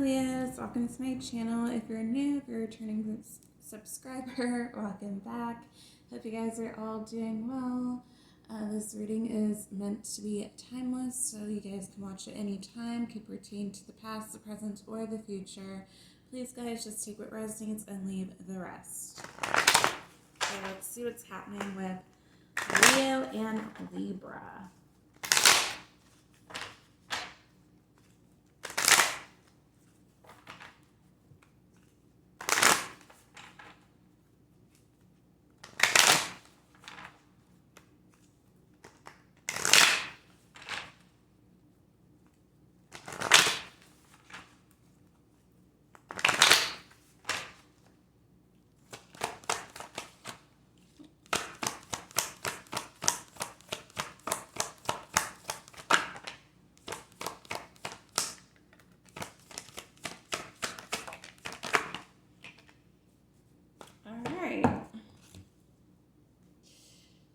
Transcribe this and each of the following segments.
Leos, welcome to my channel. If you're new, if you're a returning subscriber, welcome back. Hope you guys are all doing well. This reading is meant to be timeless, so you guys can watch it anytime. Could pertain to the past, the present, or the future. Please, guys, just take what resonates and leave the rest. So let's see what's happening with Leo and Libra.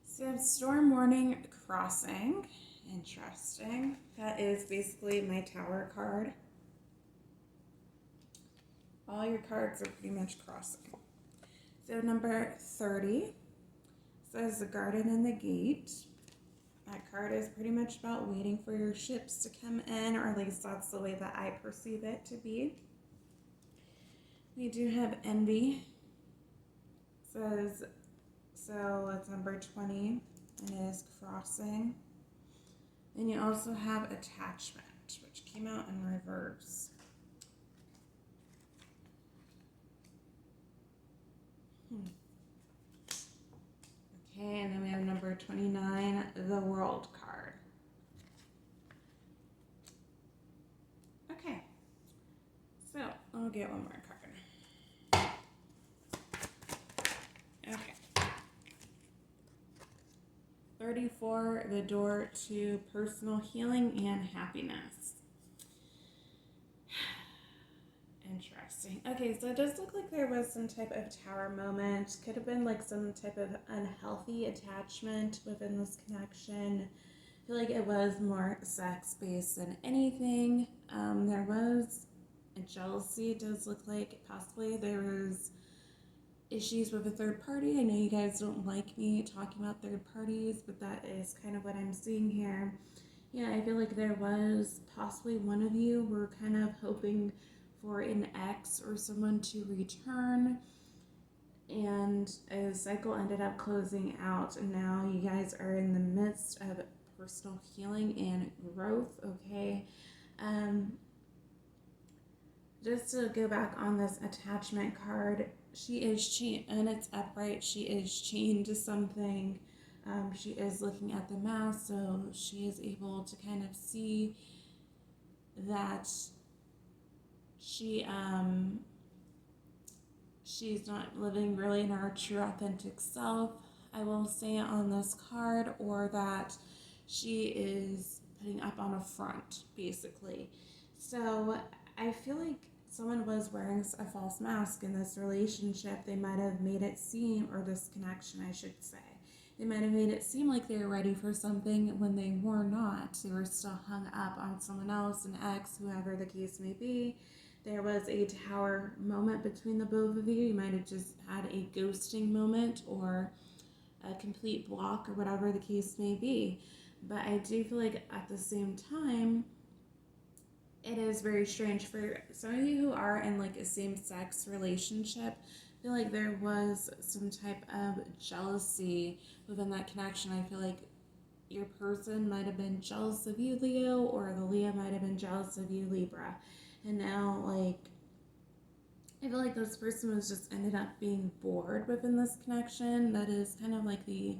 So storm warning crossing. Interesting. That is basically my tower card. All your cards are pretty much crossing. So number 30 says the garden and the gate. That card is pretty much about waiting for your ships to come in, or at least that's the way that I perceive it to be. We do have envy. Says, so it's number 20, and it is crossing. Then you also have attachment, which came out in reverse. Okay, and then we have number 29, the World card. Okay, so I'll get one more card. Okay. 34, the door to personal healing and happiness. Interesting. Okay, so it does look like there was some type of tower moment. Could have been like some type of unhealthy attachment within this connection. I feel like it was more sex-based than anything. There was a jealousy. It does look like possibly there was issues with a third party. I know you guys don't like me talking about third parties, but that is kind of what I'm seeing here. Yeah, I feel like there was possibly one of you were kind of hoping for an ex or someone to return, and a cycle ended up closing out, and now you guys are in the midst of personal healing and growth. Okay, just to go back on this attachment card, she is chained, and it's upright. She is chained to something. She is looking at the mask, so she is able to kind of see that she's not living really in her true authentic self, I will say, on this card, or that she is putting up on a front, basically. So I feel like someone was wearing a false mask in this relationship. They might have made it seem, or this connection, I should say, they might have made it seem like they were ready for something when they were not. They were still hung up on someone else, an ex, whoever the case may be. There was a tower moment between the both of you. You might have just had a ghosting moment or a complete block, or whatever the case may be. But I do feel like at the same time, it is very strange for some of you who are in like a same-sex relationship. I feel like there was some type of jealousy within that connection. I feel like your person might have been jealous of you, Leo, or the Leo might have been jealous of you, Libra. And now, like, I feel like this person was just ended up being bored within this connection. That is kind of like the,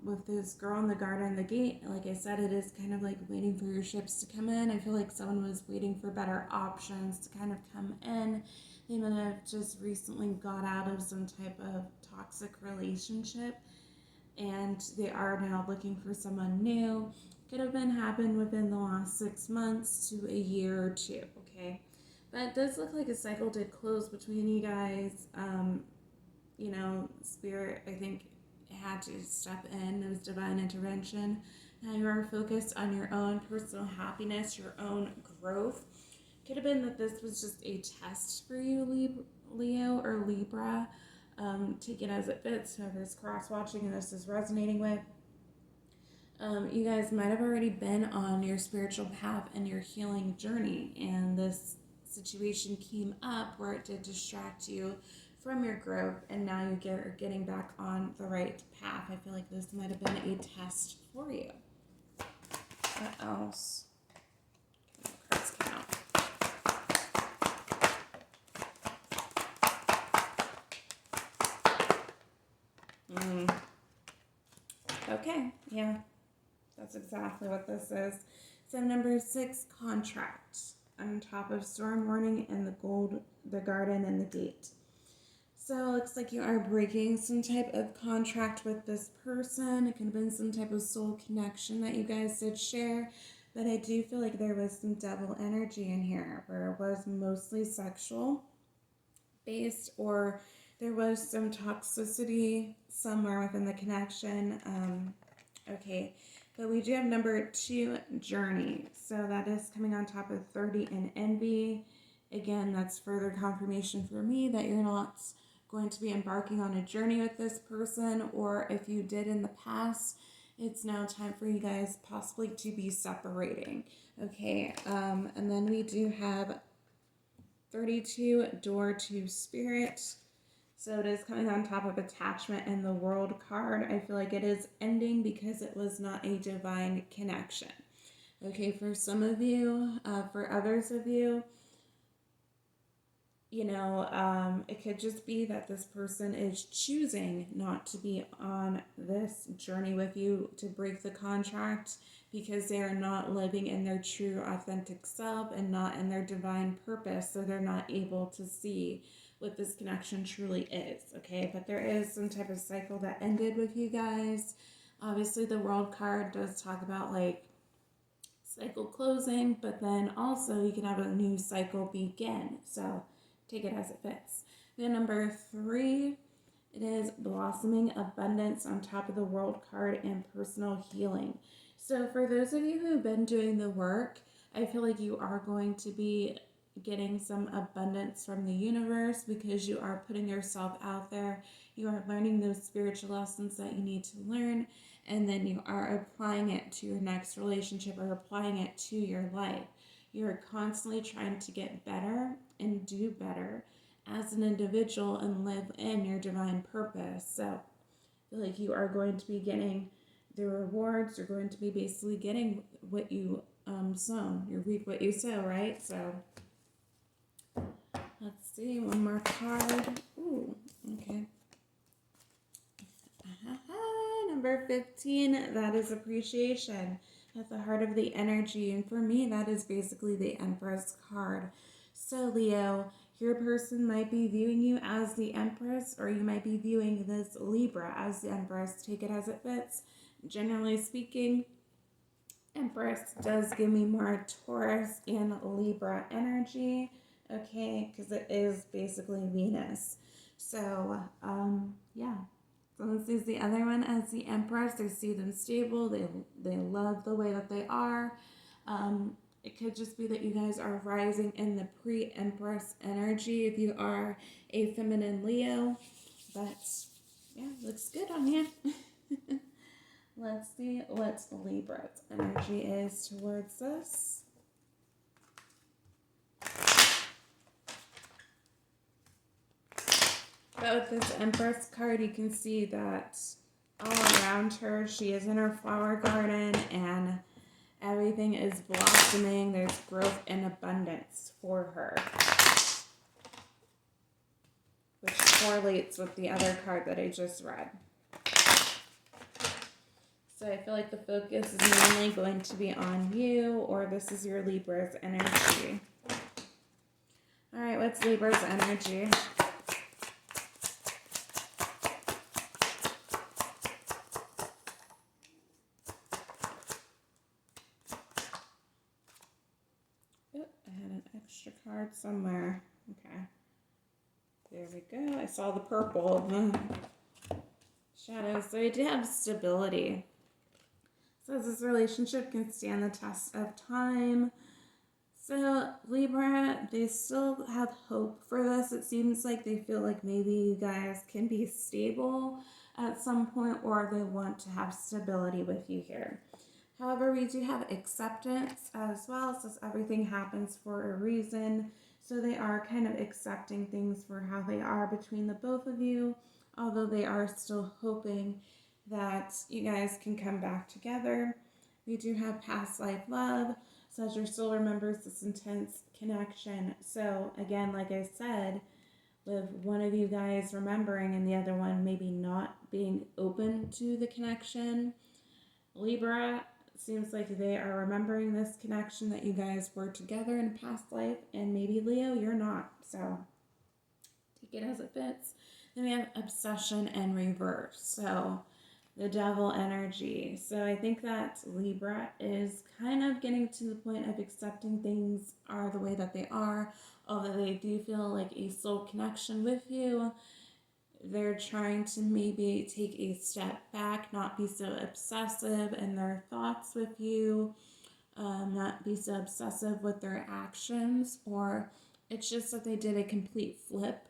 with this girl in the garden, the gate, like I said, it is kind of like waiting for your ships to come in. I feel like someone was waiting for better options to kind of come in. They might have just recently got out of some type of toxic relationship, and they are now looking for someone new. Could have been happened within the last 6 months to a year or two, okay? But it does look like a cycle did close between you guys. Spirit, I think, had to step in. It was divine intervention. Now you are focused on your own personal happiness, your own growth. Could have been that this was just a test for you, Leo or Libra. Take it as it fits, whoever's cross-watching and this is resonating with. You guys might have already been on your spiritual path and your healing journey, and this situation came up where it did distract you from your growth, and now are getting back on the right path. I feel like this might have been a test for you. What else? Cards came out. Okay, yeah. That's exactly what this is. So number 6, contract. On top of storm warning and the gold, the garden, and the gate. So it looks like you are breaking some type of contract with this person. It could have been some type of soul connection that you guys did share. But I do feel like there was some devil energy in here where it was mostly sexual based, or there was some toxicity somewhere within the connection. Okay. But we do have number 2, journey. So that is coming on top of 30 and envy. Again, that's further confirmation for me that you're not going to be embarking on a journey with this person, or if you did in the past, it's now time for you guys possibly to be separating. Okay, and then we do have 32, door to spirit. So it is coming on top of attachment and the world card. I feel like it is ending because it was not a divine connection. Okay, for some of you, for others of you, it could just be that this person is choosing not to be on this journey with you, to break the contract, because they are not living in their true authentic self and not in their divine purpose, so they're not able to see what this connection truly is. Okay, but there is some type of cycle that ended with you guys. Obviously the world card does talk about like cycle closing, but then also you can have a new cycle begin, so take it as it fits. Then number 3, it is blossoming abundance on top of the world card and personal healing. So for those of you who've been doing the work, I feel like you are going to be getting some abundance from the universe because you are putting yourself out there. You are learning those spiritual lessons that you need to learn, and then you are applying it to your next relationship or applying it to your life. You're constantly trying to get better and do better as an individual and live in your divine purpose. So I feel like you are going to be getting the rewards. You're going to be basically getting what you sow. You reap what you sow, right? So let's see, one more card. Ooh, okay. Number 15, that is appreciation. At the heart of the energy, and for me that is basically the Empress card. So Leo, your person might be viewing you as the Empress, or you might be viewing this Libra as the Empress. Take it as it fits. Generally speaking, Empress does give me more Taurus and Libra energy, okay, because it is basically Venus. So yeah, someone sees the other one as the Empress. They see them stable. They love the way that they are. It could just be that you guys are rising in the pre-Empress energy if you are a feminine Leo. But yeah, looks good on you. Let's see what Libra's energy is towards this. But with this Empress card, you can see that all around her, she is in her flower garden and everything is blossoming. There's growth and abundance for her, which correlates with the other card that I just read. So I feel like the focus is mainly going to be on you, or this is your Libra's energy. All right, what's Libra's energy? Extra card somewhere. Okay. There we go. I saw the purple. Shadows. So I do have stability. Says this relationship can stand the test of time. So Libra, they still have hope for this. It seems like they feel like maybe you guys can be stable at some point, or they want to have stability with you here. However, we do have acceptance as well. It says everything happens for a reason. So they are kind of accepting things for how they are between the both of you, although they are still hoping that you guys can come back together. We do have past life love. Says your soul remembers this intense connection. So again, like I said, with one of you guys remembering and the other one maybe not being open to the connection, Libra seems like they are remembering this connection that you guys were together in a past life, and maybe Leo, you're not. So take it as it fits. Then we have obsession and reverse. So the devil energy. So I think that Libra is kind of getting to the point of accepting things are the way that they are, although they do feel like a soul connection with you. They're trying to maybe take a step back, not be so obsessive in their thoughts with you, not be so obsessive with their actions, or it's just that they did a complete flip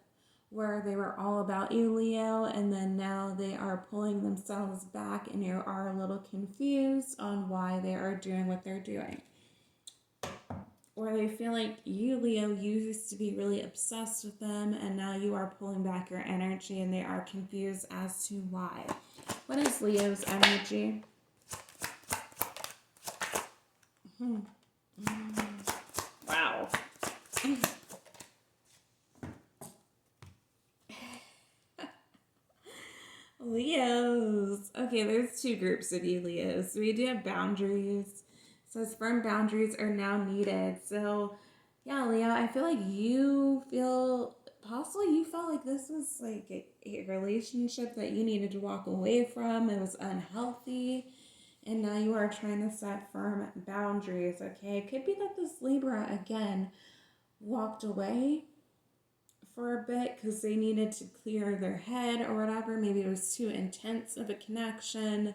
where they were all about you, Leo, and then now they are pulling themselves back and you are a little confused on why they are doing what they're doing. Or they feel like you, Leo, used to be really obsessed with them, and now you are pulling back your energy and they are confused as to why. What is Leo's energy? Wow. Leos. Okay, there's two groups of you, Leos. We do have boundaries. It says firm boundaries are now needed. So, yeah, Leo, I feel like you feel, possibly you felt like this was like a relationship that you needed to walk away from. It was unhealthy. And now you are trying to set firm boundaries, okay? It could be that this Libra, again, walked away for a bit because they needed to clear their head or whatever. Maybe it was too intense of a connection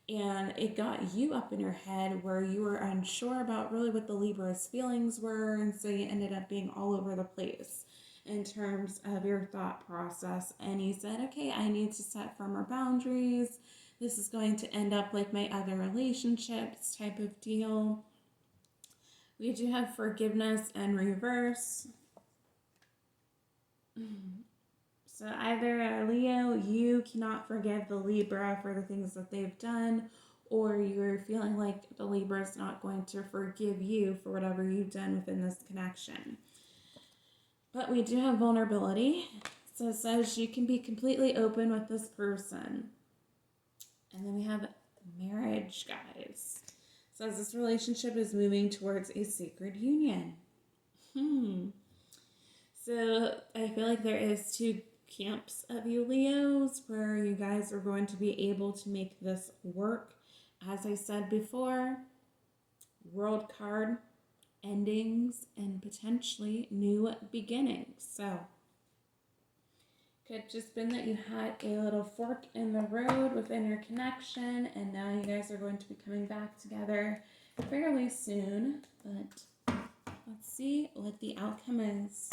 and it got you up in your head where you were unsure about really what the Libra's feelings were, and so you ended up being all over the place in terms of your thought process, and you said, okay, I need to set firmer boundaries. This is going to end up like my other relationships type of deal. We do have forgiveness and reverse. So either Leo, you cannot forgive the Libra for the things that they've done, or you're feeling like the Libra is not going to forgive you for whatever you've done within this connection. But we do have vulnerability. So it says you can be completely open with this person. And then we have marriage, guys. It says this relationship is moving towards a sacred union. So I feel like there is two camps of you Leos where you guys are going to be able to make this work. As I said before, World card, endings, and potentially new beginnings. So could just been that you had a little fork in the road within your connection, and now you guys are going to be coming back together fairly soon. But let's see what the outcome is.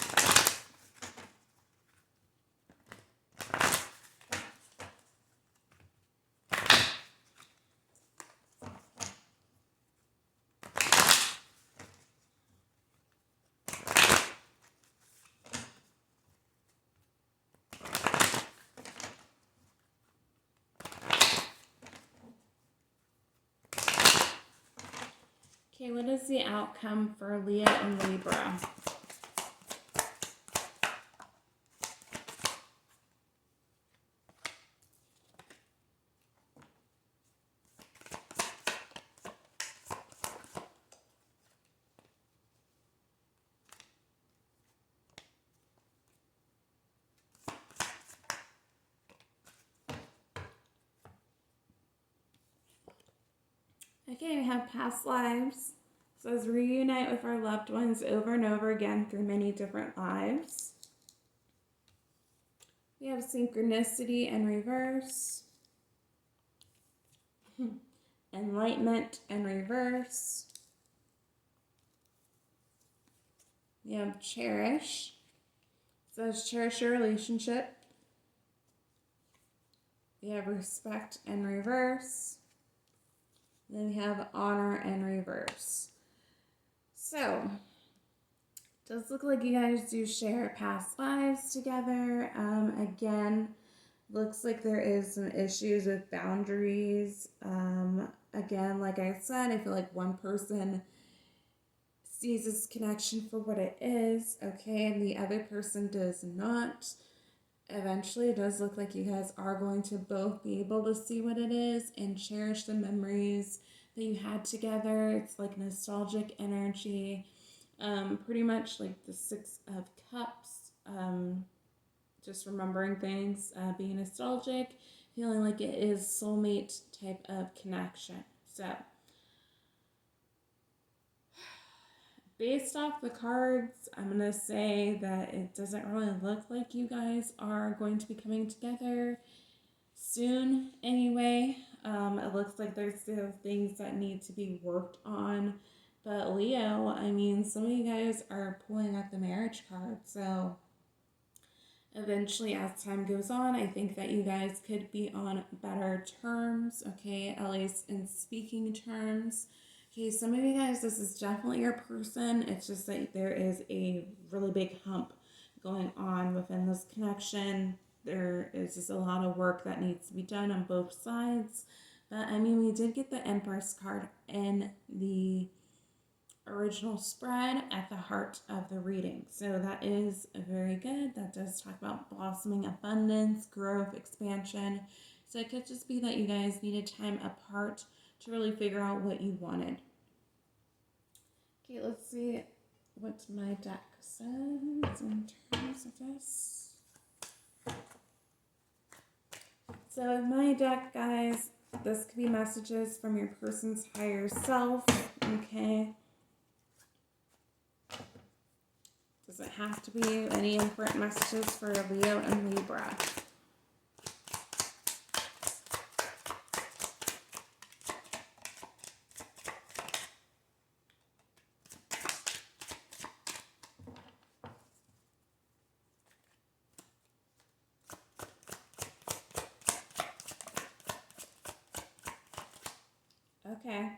Okay, what is the outcome for Leo and Libra? Okay, we have past lives. It says reunite with our loved ones over and over again through many different lives. We have synchronicity and reverse. enlightenment in reverse. We have cherish. It says cherish your relationship. We have respect in reverse. Then we have honor in reverse. So, it does look like you guys do share past lives together. Again, looks like there is some issues with boundaries. Again, like I said, I feel like one person sees this connection for what it is, okay, and the other person does not. Eventually, it does look like you guys are going to both be able to see what it is and cherish the memories that you had together. It's like nostalgic energy, pretty much like the Six of Cups, just remembering things, being nostalgic, feeling like it is soulmate type of connection. So, based off the cards, I'm going to say that it doesn't really look like you guys are going to be coming together soon anyway. It looks like there's still things that need to be worked on. But Leo, I mean, some of you guys are pulling up the marriage card. So eventually, as time goes on, I think that you guys could be on better terms, okay? At least in speaking terms. Okay, some of you guys, this is definitely your person. It's just that there is a really big hump going on within this connection. There is just a lot of work that needs to be done on both sides. But I mean, we did get the Empress card in the original spread at the heart of the reading. So that is very good. That does talk about blossoming, abundance, growth, expansion. So it could just be that you guys needed time apart to really figure out what you wanted. Okay, let's see what my deck says in terms of this. So with my deck, guys, this could be messages from your person's higher self, okay? Does it have to be any important messages for Leo and Libra? Okay.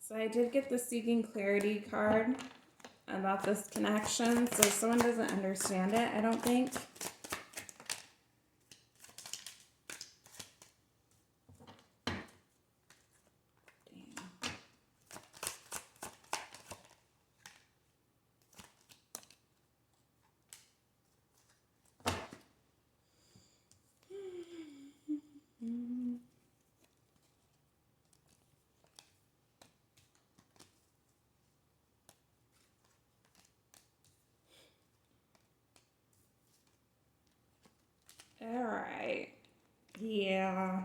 So I did get the Seeking Clarity card about this connection. So someone doesn't understand it, I don't think. Alright. Yeah.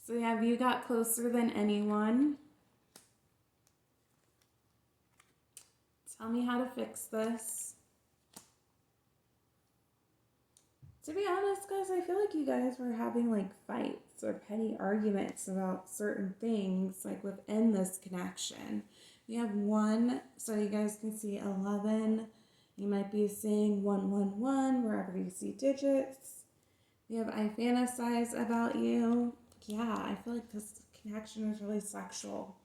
So have you got closer than anyone? Tell me how to fix this. To be honest, guys, I feel like you guys were having like fights or petty arguments about certain things like within this connection. We have 1, so you guys can see 11. You might be seeing 111 wherever you see digits. We have I fantasize about you. Yeah, I feel like this connection is really sexual.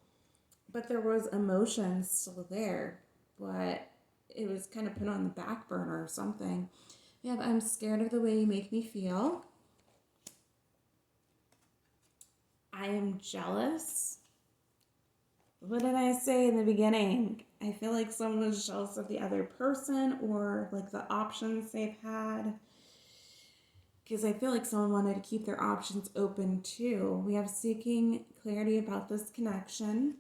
But there was emotion still there, but it was kind of put on the back burner or something. We have I'm scared of the way you make me feel. I am jealous. What did I say in the beginning? I feel like someone was jealous of the other person or like the options they've had. Because I feel like someone wanted to keep their options open too. We have seeking clarity about this connection.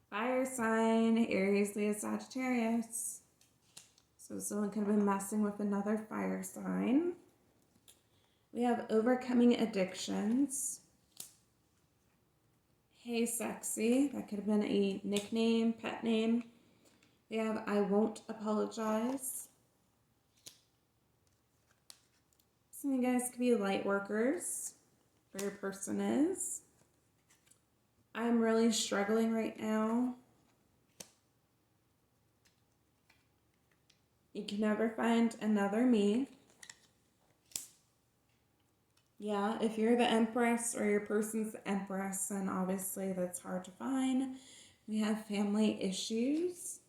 Fire sign, Aries, Leo, Sagittarius. So someone could have been messing with another fire sign. We have overcoming addictions. Hey Sexy, that could have been a nickname, pet name. We have I won't apologize. Some of you guys could be light workers. where your person is. I'm really struggling right now. You can never find another me. Yeah, if you're the Empress or your person's the Empress, then obviously that's hard to find. We have family issues.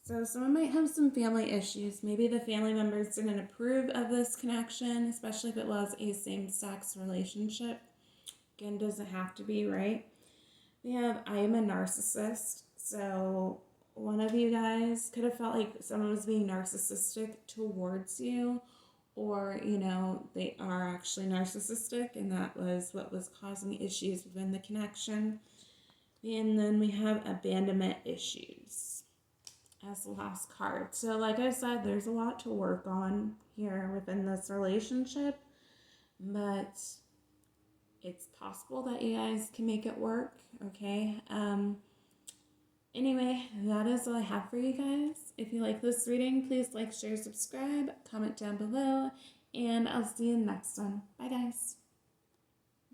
So someone might have some family issues. Maybe the family members didn't approve of this connection, especially if it was a same-sex relationship. Again, doesn't have to be, right? We have I am a narcissist. So one of you guys could have felt like someone was being narcissistic towards you, or they are actually narcissistic and that was what was causing issues within the connection. And then we have abandonment issues as the last card. So like I said, there's a lot to work on here within this relationship, but it's possible that you guys can make it work. Okay. Anyway, that is all I have for you guys. If you like this reading, please like, share, subscribe, comment down below, and I'll see you next one. Bye, guys.